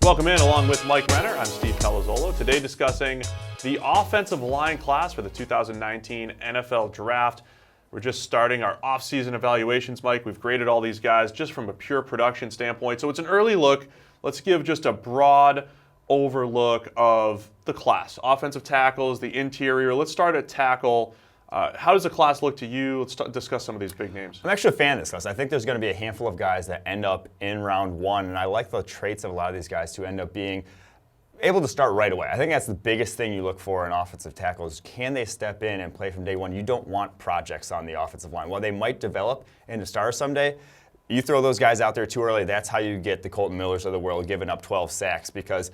Welcome in along with Mike Renner. I'm Steve Palazzolo. Today discussing the offensive line class for the 2019 NFL Draft. We're just starting our off-season evaluations, Mike. We've graded all these guys just from a pure production standpoint. So it's an early look. Let's give just a broad overlook of the class. Offensive tackles, the interior. Let's start at tackle. How does the class look to you? Let's discuss some of these big names. I'm actually a fan of this class. I think there's going to be a handful of guys that end up in round one, and I like the traits of a lot of these guys to end up being able to start right away. I think that's the biggest thing you look for in offensive tackles. Can they step in and play from day one? You don't want projects on the offensive line. While they might develop into stars someday, you throw those guys out there too early, that's how you get the Colton Millers of the world giving up 12 sacks, because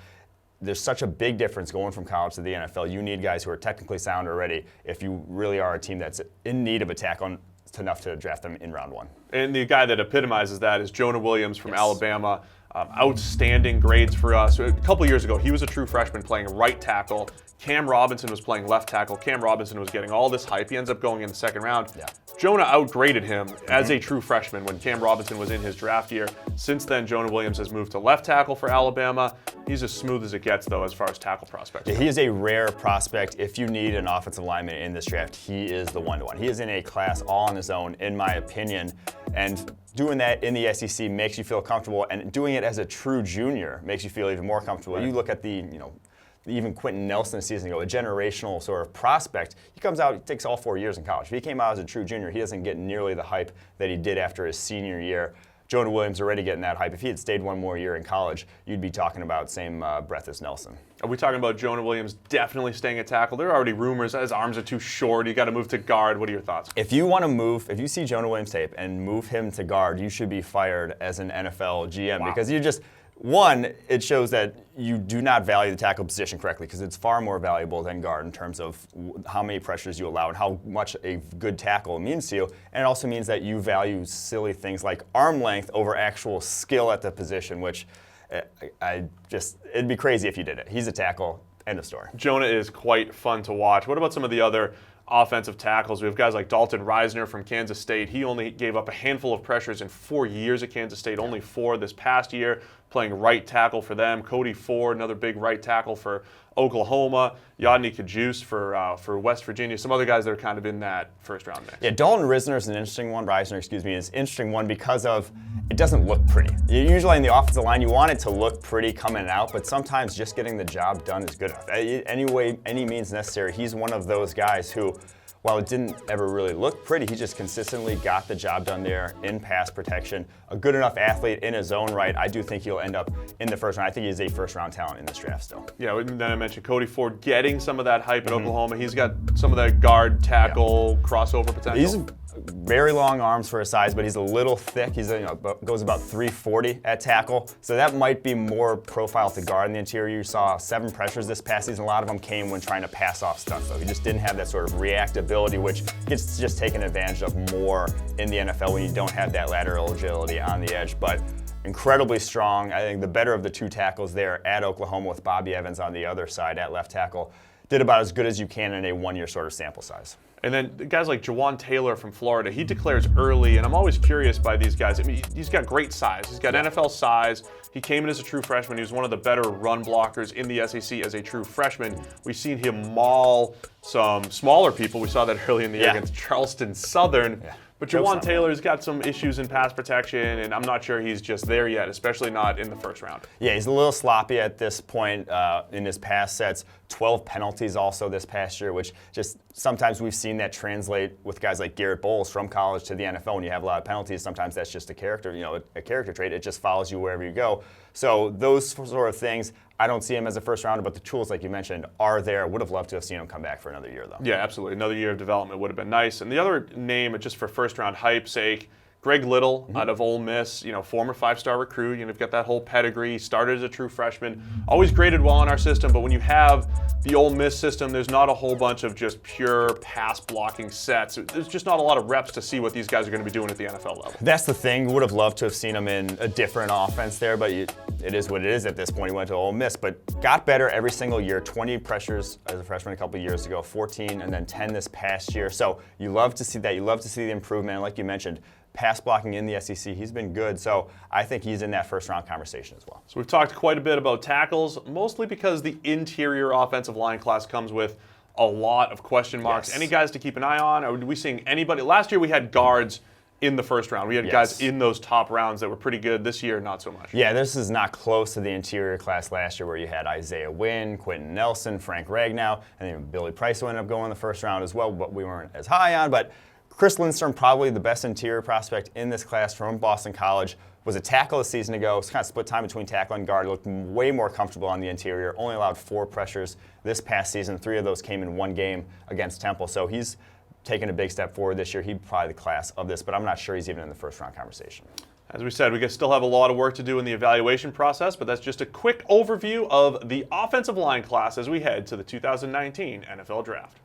there's such a big difference going from college to the NFL. You need guys who are technically sound already if you really are a team that's in need of a tackle. It's enough to draft them in round one. And the guy that epitomizes that is Jonah Williams from Alabama. Outstanding grades for us. A couple years ago, he was a true freshman playing right tackle. Cam Robinson was playing left tackle. Cam Robinson was getting all this hype. He ends up going in the second round. Yeah. Jonah outgraded him as a true freshman when Cam Robinson was in his draft year. Since then, Jonah Williams has moved to left tackle for Alabama. He's as smooth as it gets, though, as far as tackle prospects. Yeah, he is a rare prospect. If you need an offensive lineman in this draft, he is the one-to-one. He is in a class all on his own, in my opinion. And doing that in the SEC makes you feel comfortable, and doing it as a true junior makes you feel even more comfortable. Right. You look at even Quentin Nelson a season ago, a generational sort of prospect. He comes out, he takes all 4 years in college. If he came out as a true junior, he doesn't get nearly the hype that he did after his senior year. Jonah Williams already getting that hype. If he had stayed one more year in college, you'd be talking about same breadth as Nelson. Are we talking about Jonah Williams definitely staying at tackle? There are already rumors that his arms are too short. You got to move to guard. What are your thoughts? If you want to move, if you see Jonah Williams tape and move him to guard, you should be fired as an NFL GM. Wow. Because you just, one, it shows that you do not value the tackle position correctly, because it's far more valuable than guard in terms of how many pressures you allow and how much a good tackle means to you. And it also means that you value silly things like arm length over actual skill at the position, which it'd be crazy if you did it. He's a tackle, end of story. Jonah is quite fun to watch. What about some of the other offensive tackles? We have guys like Dalton Risner from Kansas State. He only gave up a handful of pressures in 4 years at Kansas State, only 4 this past year, playing right tackle for them. Cody Ford, another big right tackle for Oklahoma. Yodny Kajus for West Virginia. Some other guys that are kind of in that first round mix. Yeah, Dalton Risner is an interesting one. Risner, excuse me, is an interesting one because of it doesn't look pretty. Usually in the offensive line, you want it to look pretty coming out, but sometimes just getting the job done is good enough. Any means necessary. He's one of those guys who, while it didn't ever really look pretty, he just consistently got the job done there in pass protection. A good enough athlete in his own right. I do think he'll end up in the first round. I think he's a first-round talent in this draft still. Yeah, and then I mentioned Cody Ford getting some of that hype at Oklahoma. He's got some of that guard, tackle, crossover potential. He's very long arms for his size, but he's a little thick. He's goes about 340 at tackle, so that might be more profile to guard in the interior. You saw 7 pressures this past season. A lot of them came when trying to pass off stunts, though. He just didn't have that sort of reactability, which gets just taken advantage of more in the NFL when you don't have that lateral agility on the edge. But incredibly strong. I think the better of the 2 tackles there at Oklahoma, with Bobby Evans on the other side at left tackle, did about as good as you can in a 1-year sort of sample size. And then guys like Jawan Taylor from Florida, he declares early, and I'm always curious by these guys. I mean, he's got great size. He's got NFL size. He came in as a true freshman. He was one of the better run blockers in the SEC as a true freshman. We've seen him maul some smaller people. We saw that early in the year against Charleston Southern. Yeah. But Jawan Taylor's got some issues in pass protection, and I'm not sure he's just there yet, especially not in the first round. Yeah, he's a little sloppy at this point in his pass sets. 12 penalties also this past year, which just sometimes we've seen that translate with guys like Garrett Bowles from college to the NFL. When you have a lot of penalties, sometimes that's just a character trait. It just follows you wherever you go. So those sort of things, I don't see him as a first rounder, but the tools, like you mentioned, are there. Would have loved to have seen him come back for another year, though. Yeah, absolutely. Another year of development would have been nice. And the other name, just for first-round hype's sake, Greg Little out of Ole Miss, former 5-star recruit. You've got that whole pedigree. Started as a true freshman. Always graded well in our system, but when you have the Ole Miss system, there's not a whole bunch of just pure pass blocking sets. There's just not a lot of reps to see what these guys are going to be doing at the NFL level. That's the thing. Would have loved to have seen him in a different offense there, but it is what it is at this point. He went to Ole Miss, but got better every single year. 20 pressures as a freshman a couple of years ago, 14, and then 10 this past year. So you love to see that. You love to see the improvement. And like you mentioned, pass blocking in the SEC. He's been good, so I think he's in that first-round conversation as well. So we've talked quite a bit about tackles, mostly because the interior offensive line class comes with a lot of question marks. Yes. Any guys to keep an eye on? Are we seeing anybody? Last year we had guards in the first round. We had guys in those top rounds that were pretty good. This year, not so much. Yeah, this is not close to the interior class last year where you had Isaiah Wynn, Quentin Nelson, Frank Ragnow, and then Billy Price ended up going in the first round as well, but we weren't as high on. But Chris Lindstrom, probably the best interior prospect in this class from Boston College, was a tackle a season ago. It's kind of split time between tackle and guard. Looked way more comfortable on the interior. Only allowed 4 pressures this past season. 3 of those came in one game against Temple. So he's taken a big step forward this year. He'd probably the class of this, but I'm not sure he's even in the first-round conversation. As we said, we still have a lot of work to do in the evaluation process, but that's just a quick overview of the offensive line class as we head to the 2019 NFL Draft.